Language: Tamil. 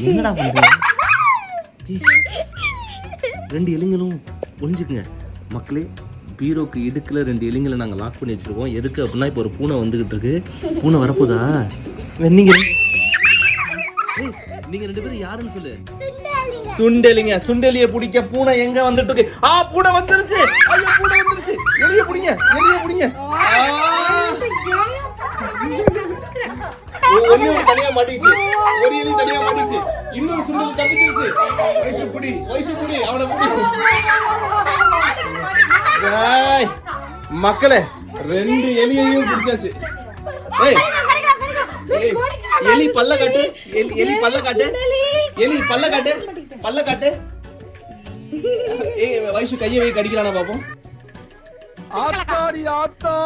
என்னடா பண்ற? ரெண்டு எலிங்களும் ஒளிஞ்சுக்குங்க மக்களே. பீரோக்கு இடுக்குல ரெண்டு எலிங்களை நாங்கள் லாக் பண்ணி வச்சிருக்கோம். எதுக்கு அப்படின்னா இப்போ ஒரு பூனை வந்துகிட்டு இருக்கு. பூனை வரப்போதா? நீங்க நீங்க ரெண்டு பேரும் யாருன்னு சொல்லு. சுண்டெலிங்க. சுண்டெலிய பிடிக்க பூனை எங்க வந்துட்டு இருக்கு? பூனை வந்துருச்சு. ஐயோ பூனை வந்துருச்சு. எலிய பிடிங்க, எலிய பிடிங்க. ஒண்ணு தனியா மாட்டிச்சு, ஒரு எலி தனியா மாட்டிச்சு, இன்னொரு சுண்டல் தப்பிச்சிருச்சு. வயசு புடி, வயசு புடி, அவனை புடி. மக்களே ரெண்டு எலியையும் பிடிச்சாச்சு. எலி பல்ல காட்டு, எலி பல்ல காட்டு, எலி பல்ல காட்டு, பல்ல காட்டு. வயசு கையை வை கடிக்கிறானா பாப்போம். ஆத்தாடி ஆத்தா.